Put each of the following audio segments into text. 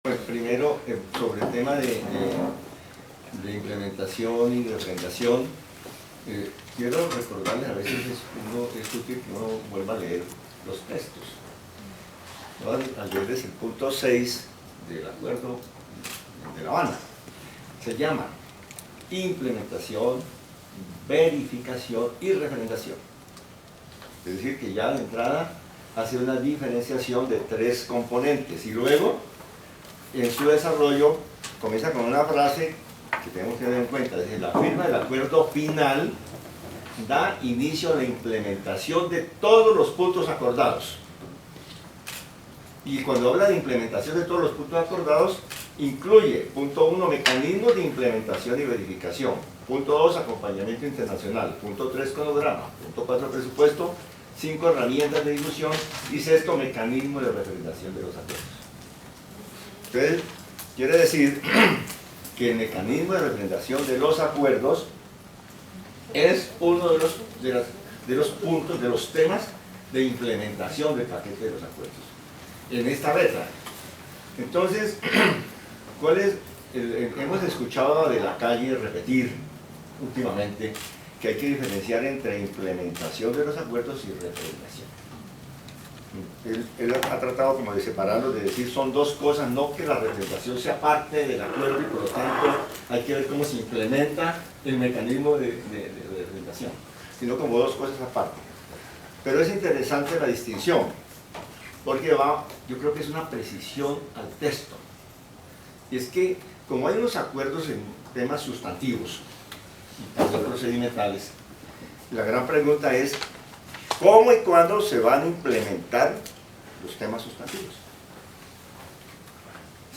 Pues primero, sobre el tema de implementación y de organización, quiero recordarles, a veces es útil que uno vuelva a leer los textos. Al leerles el punto 6 del Acuerdo de La Habana, se llama implementación, verificación y referendación. Es decir, que ya de entrada hace una diferenciación de 3 componentes y luego en su desarrollo comienza con una frase que tenemos que tener en cuenta: desde la firma del acuerdo final da inicio a la implementación de todos los puntos acordados. Y cuando habla de implementación de todos los puntos acordados, incluye, punto 1, mecanismos de implementación y verificación; punto 2, acompañamiento internacional; punto 3, cronograma; punto 4, presupuesto; 5, herramientas de difusión; y 6, mecanismo de referendación de los acuerdos. Entonces, quiere decir que el mecanismo de referendación de los acuerdos es uno de los puntos, de los temas de implementación del paquete de los acuerdos en esta letra. Entonces, ¿cuál es hemos escuchado de la calle repetir últimamente que hay que diferenciar entre implementación de los acuerdos y referendación. Él ha tratado como de separarlos, de decir son dos cosas, no que la referendación sea parte del acuerdo y por lo tanto hay que ver cómo se implementa el mecanismo de referendación, sino como dos cosas aparte. Pero es interesante la distinción, porque yo creo que es una precisión al texto. Y es que, como hay unos acuerdos en temas sustantivos y tanto procedimentales, la gran pregunta es ¿cómo y cuándo se van a implementar los temas sustantivos?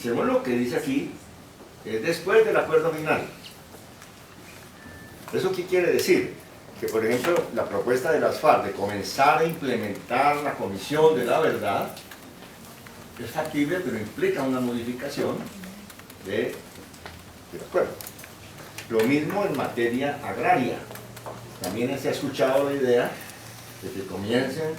Según lo que dice aquí, es después del acuerdo final. ¿Eso qué quiere decir? Que, por ejemplo, la propuesta de las FARC de comenzar a implementar la Comisión de la Verdad es factible, pero implica una modificación del acuerdo. Lo mismo en materia agraria. También se ha escuchado la idea de que comiencen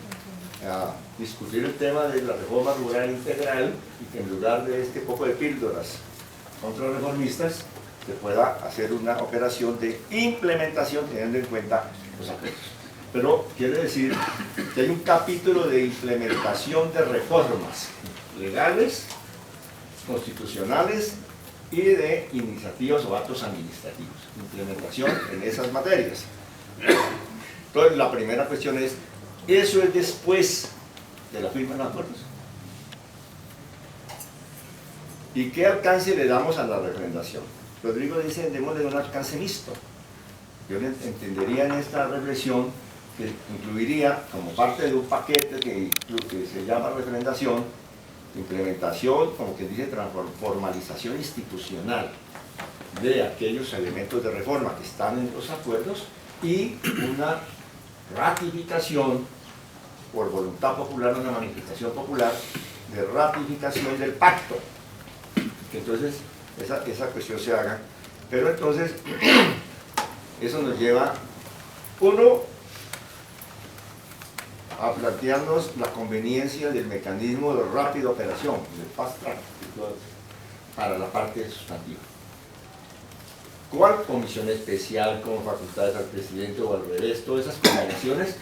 a discutir el tema de la reforma rural integral y que en lugar de este poco de píldoras contrarreformistas se pueda hacer una operación de implementación teniendo en cuenta los aspectos. Pero quiere decir que hay un capítulo de implementación de reformas legales, constitucionales y de iniciativas o actos administrativos. Implementación en esas materias. Entonces la primera cuestión es, ¿eso es después de la firma de los acuerdos? ¿Y qué alcance le damos a la referendación? Rodrigo dice, démosle un alcance mixto. Yo entendería en esta reflexión que incluiría, como parte de un paquete que se llama referendación, implementación, como quien dice, formalización institucional de aquellos elementos de reforma que están en los acuerdos y una ratificación por voluntad popular, una manifestación popular de ratificación del pacto. Que entonces esa cuestión se haga. Pero entonces eso nos lleva, uno, a plantearnos la conveniencia del mecanismo de rápida operación, del fast track, para la parte sustantiva. ¿Cuál comisión especial con facultades al presidente o al revés? Todas esas combinaciones,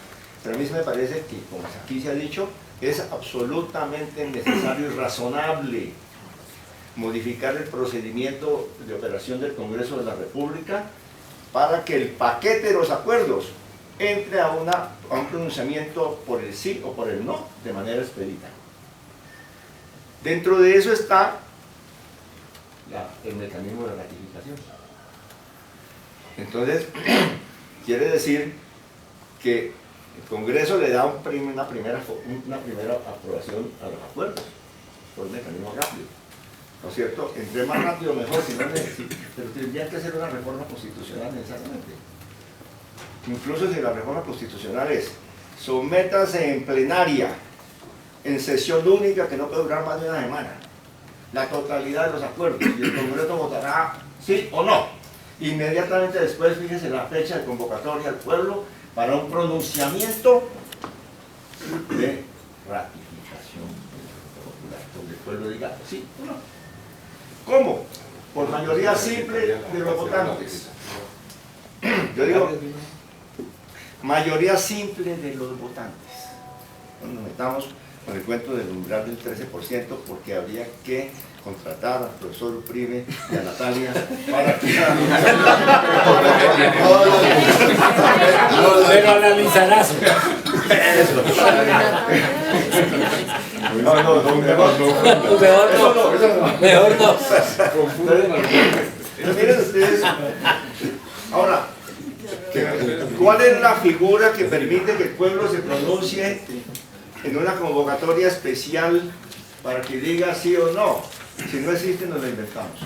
pero a mí me parece que, como aquí se ha dicho, es absolutamente necesario y razonable modificar el procedimiento de operación del Congreso de la República para que el paquete de los acuerdos entre a un pronunciamiento por el sí o por el no de manera expedita. Dentro de eso está el mecanismo de ratificación. Entonces, quiere decir que el Congreso le da una primera aprobación a los acuerdos por un mecanismo rápido. ¿No es cierto? Entre más rápido mejor, si no necesita, pero tendría que hacer una reforma constitucional necesariamente. Incluso si la reforma constitucional es sométase en plenaria, en sesión única que no puede durar más de una semana, la totalidad de los acuerdos, y el Congreso votará sí o no. Inmediatamente después, fíjese la fecha de convocatoria al pueblo para un pronunciamiento de ratificación popular, donde el pueblo diga sí o no. ¿Cómo? Por mayoría simple de los votantes. Yo digo, mayoría simple de los votantes. No nos metamos con el cuento del umbral del 13%, porque habría que contratar al profesor Uprime y a Natalia para que... Pero analizarás. Eso. No, Mejor no. Miren ustedes, ahora, ¿cuál es la figura que permite que el pueblo se pronuncie en una convocatoria especial para que diga sí o no? Si no existe, nos la inventamos.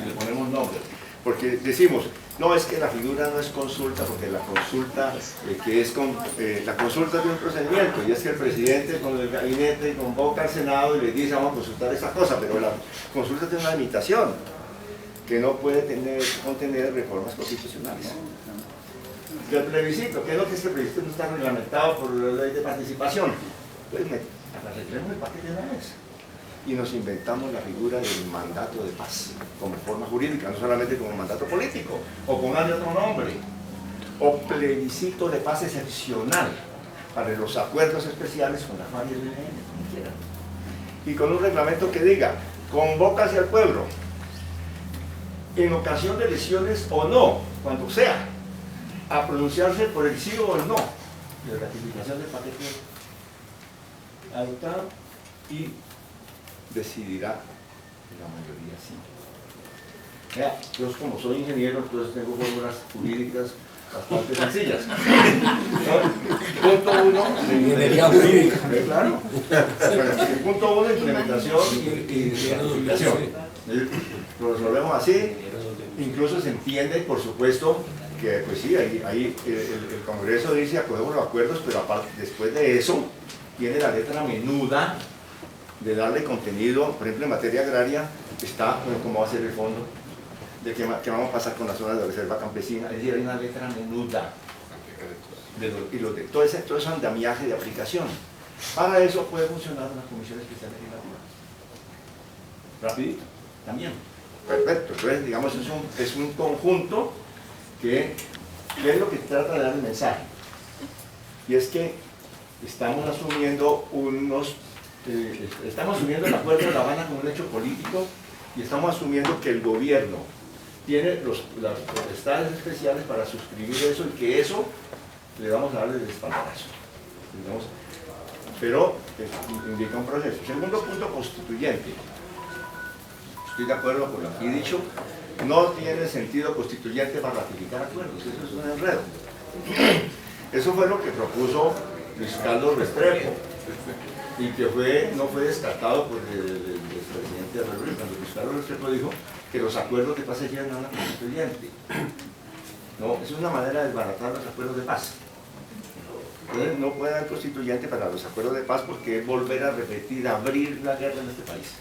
Le ponemos nombre. Porque decimos, no, es que la figura no es consulta, porque la consulta, la consulta es de un procedimiento, y es que el presidente con el gabinete convoca al Senado y le dice, vamos a consultar esa cosa, pero la consulta tiene una limitación, que no puede contener reformas constitucionales. Y el plebiscito, ¿qué es lo que es el plebiscito? No está reglamentado por la ley de participación. Pues arreglemos el paquete de una vez. Y nos inventamos la figura del mandato de paz como forma jurídica, no solamente como mandato político, o póngale otro nombre, o plebiscito de paz excepcional para los acuerdos especiales con la FARC y el ELN, como quieran. Y con un reglamento que diga, convócase al pueblo, en ocasión de elecciones o no, cuando sea, a pronunciarse por el sí o el no, de ratificación del paquete adoptado, y decidirá la mayoría sí. Vea, yo como soy ingeniero, entonces tengo fórmulas jurídicas bastante sencillas. Punto 1, ingeniería jurídica. Claro. Punto 1, implementación y ratificación. Lo resolvemos así. Incluso se entiende, por supuesto, que pues sí, ahí el Congreso dice acogemos los acuerdos, pero aparte, después de eso, tiene la letra menuda de darle contenido. Por ejemplo, en materia agraria está cómo va a ser el fondo, de qué vamos a pasar con las zonas de reserva campesina, es decir, hay una letra menuda de todo ese andamiaje de aplicación. Para eso puede funcionar una comisión especial legislativa. Rapidito, también. Perfecto, entonces digamos es un conjunto que es lo que trata de dar el mensaje. Y es que estamos asumiendo el acuerdo de La Habana como un hecho político, y estamos asumiendo que el gobierno tiene las potestades especiales para suscribir eso, y que eso le vamos a darle el espaldarazo. Pero indica un proceso. Segundo punto, constituyente. Estoy de acuerdo con lo que he dicho. No tiene sentido constituyente para ratificar acuerdos, eso es un enredo. Eso fue lo que propuso Luis Carlos Restrepo, y que no fue descartado por el presidente de la República, cuando Luis Carlos Restrepo dijo que los acuerdos de paz se llevan a una constituyente. No, es una manera de desbaratar los acuerdos de paz. Entonces no puede haber constituyente para los acuerdos de paz, porque es volver a repetir, abrir la guerra en este país.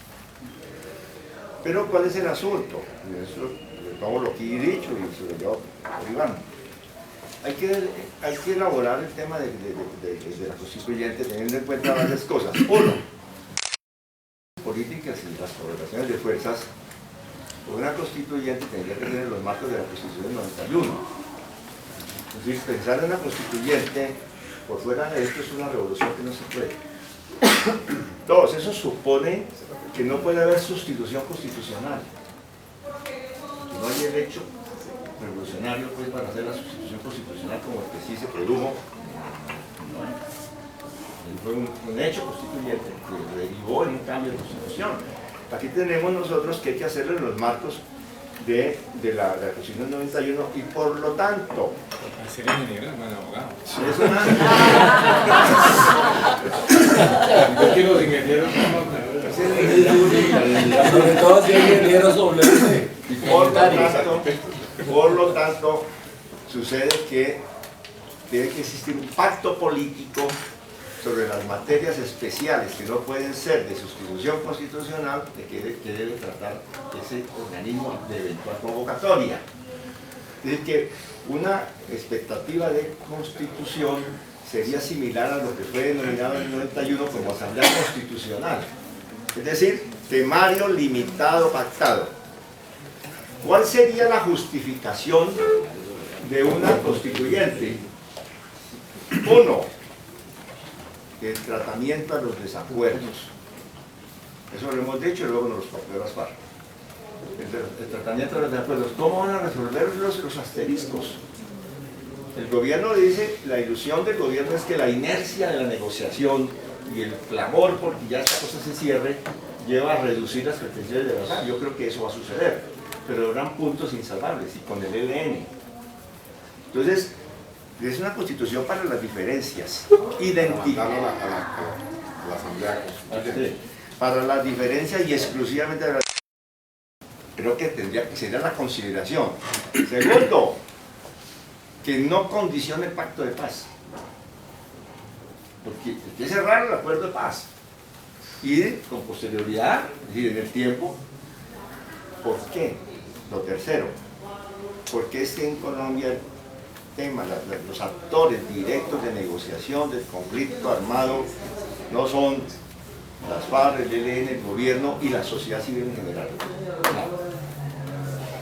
Pero ¿cuál es el asunto? Y eso tomo lo que he dicho y se lo llevo por Iván. Hay que elaborar el tema de la constituyente teniendo en cuenta varias cosas. Uno, políticas y las correlaciones de fuerzas. Una constituyente tendría que tener los marcos de la Constitución del 91. Es decir, pensar en una constituyente por fuera de esto es una revolución que no se puede. Dos, eso supone que no puede haber sustitución constitucional. No hay el hecho revolucionario pues para hacer la sustitución constitucional como el que sí se produjo. Fue un hecho constituyente que derivó en un cambio de constitución. Aquí tenemos nosotros que hay que hacerlo en los marcos de la Constitución 91, y por lo tanto ser ingeniero, hermano, abogado. Es una... Yo quiero los ingenieros Sobre todo si hay ingenieros sobre por lo tanto, sucede que tiene que existir un pacto político sobre las materias especiales que no pueden ser de sustitución constitucional, que debe tratar ese organismo de eventual convocatoria. Es decir, que una expectativa de constitución sería similar a lo que fue denominado en el 91 como Asamblea Constitucional. Es decir, Temario limitado pactado. ¿Cuál sería la justificación de una constituyente? Uno, el tratamiento a los desacuerdos. Eso lo hemos dicho y luego nos lo raspar. El tratamiento de los desacuerdos. ¿Cómo van a resolver los asteriscos? El gobierno dice, la ilusión del gobierno es que la inercia de la negociación y el clamor porque ya esta cosa se cierre lleva a reducir las pretensiones de la OSA. Yo creo que eso va a suceder, pero habrán puntos insalvables y con el ELN. Entonces, es una constitución para las diferencias, idéntica. La Asamblea Constituyente. Para las diferencias y exclusivamente de la... Creo que tendría que ser la consideración. Segundo, que no condicione el pacto de paz. Porque hay que cerrar el acuerdo de paz. Y con posterioridad, es decir, en el tiempo. ¿Por qué? Lo tercero, porque es que en Colombia el tema, los actores directos de negociación del conflicto armado no son las FARC, el ELN, el gobierno y la sociedad civil en general.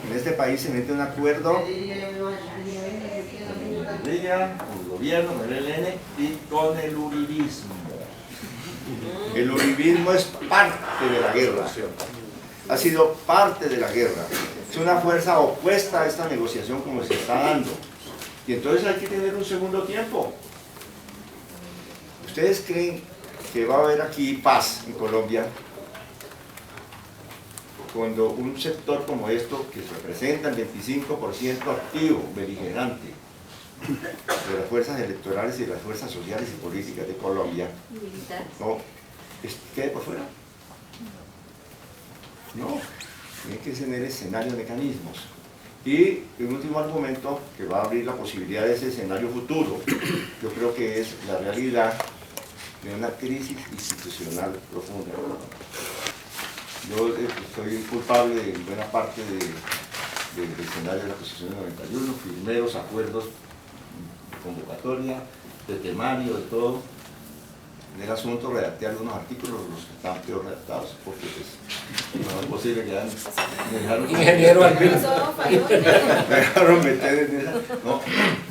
En este país se mete un acuerdo con la guerrilla, con el gobierno, con el ELN y con el uribismo. El uribismo es parte de la guerra, ha sido parte de la guerra, es una fuerza opuesta a esta negociación como se está dando. Y entonces hay que tener un segundo tiempo. ¿Ustedes creen que va a haber aquí paz en Colombia cuando un sector como esto, que representa el 25% activo, beligerante, de las fuerzas electorales y de las fuerzas sociales y políticas de Colombia, no, quede por fuera? No, tiene que tener escenarios, mecanismos. Y un último argumento que va a abrir la posibilidad de ese escenario futuro, yo creo que es la realidad de una crisis institucional profunda. Yo soy culpable de buena parte del escenario de la Constitución del 91, firmé los acuerdos de convocatoria, de temario, de todo. En el asunto redacté algunos artículos, los que estaban peor redactados, porque pues, no es posible que me dejaron... Ingeniero Albino. Me dejaron meter en esa... No.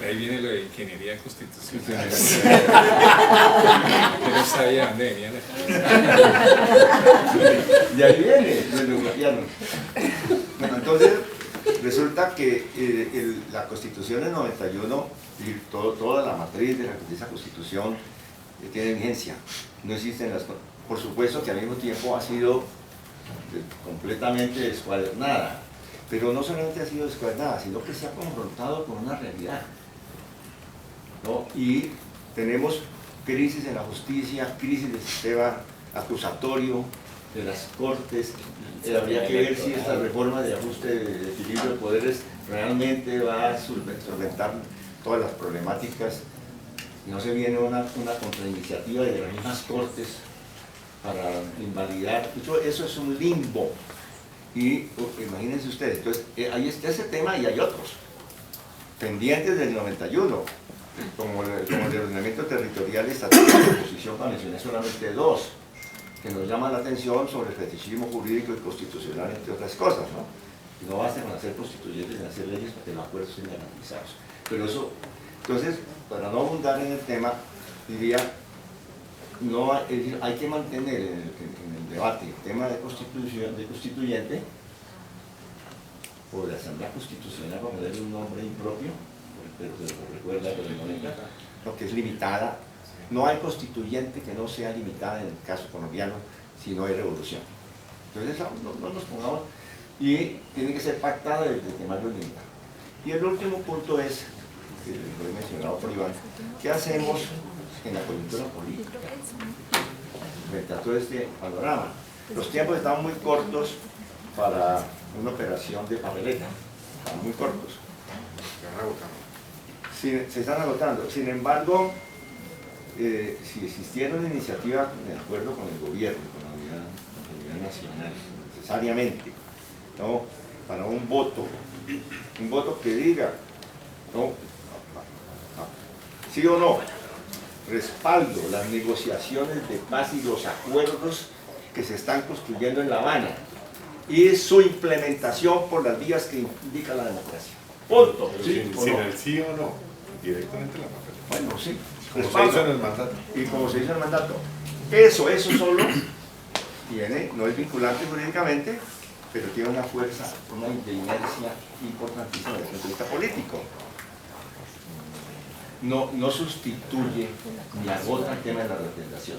Ahí viene lo de ingeniería constitucional. Yo no sabía dónde venían las... Y ahí viene, me lo copiaron. Bueno, entonces, resulta que la Constitución del 91, y toda la matriz de esa Constitución, tiene vigencia. No existen las... Por supuesto que al mismo tiempo ha sido completamente descuadernada, pero no solamente ha sido descuadernada, sino que se ha confrontado con una realidad, ¿no? Y tenemos crisis en la justicia, crisis del sistema acusatorio, de las cortes. Habría que ver si esta reforma de ajuste de equilibrio de poderes realmente va a solventar todas las problemáticas. No se viene una contrainiciativa de las mismas cortes para invalidar. Eso es un limbo. Y imagínense ustedes, entonces ahí está ese tema y hay otros pendientes del 91, como el ordenamiento territorial y estatal de oposición, mencioné solamente dos, que nos llaman la atención sobre el fetichismo jurídico y constitucional, entre otras cosas, ¿no? Y no basta con hacer constituyentes y hacer leyes para que los acuerdos estén garantizados. Pero eso, entonces, para no abundar en el tema, diría, no, es decir, hay que mantener en el debate el tema de constituyente o de asamblea constitucional, para ponerle un nombre impropio, pero se lo recuerda que lo que es limitada. No hay constituyente que no sea limitada en el caso colombiano si no hay revolución. Entonces no nos pongamos, y tiene que ser pactada desde el temario limitado. Y el último punto es, que lo he mencionado por Iván, ¿qué hacemos en la coyuntura política frente a todo este panorama? Los tiempos están muy cortos para una operación de papeleta, están muy cortos. Se están agotando. Sin embargo, si existiera una iniciativa de acuerdo con el gobierno, con la unidad nacional, necesariamente, ¿no? Para un voto que diga, ¿no? ¿Sí o no? Respaldo las negociaciones de paz y los acuerdos que se están construyendo en La Habana y su implementación por las vías que indica la democracia. Punto. ¿Sí Sin, o sin no? el sí o no, directamente la papeleta. Bueno, sí. Como se Respaldo. hizo en el mandato. Y como se dice en el mandato, eso solo tiene, no es vinculante jurídicamente, pero tiene una fuerza, una inercia importantísima desde el punto de vista político. No sustituye ni agota el tema de la representación,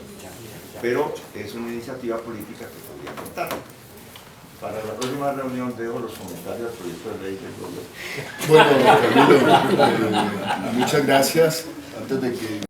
pero es una iniciativa política que podría contar. Para la próxima reunión dejo los comentarios del proyecto de ley del gobierno. Bueno, Camilo, muchas gracias. Antes de que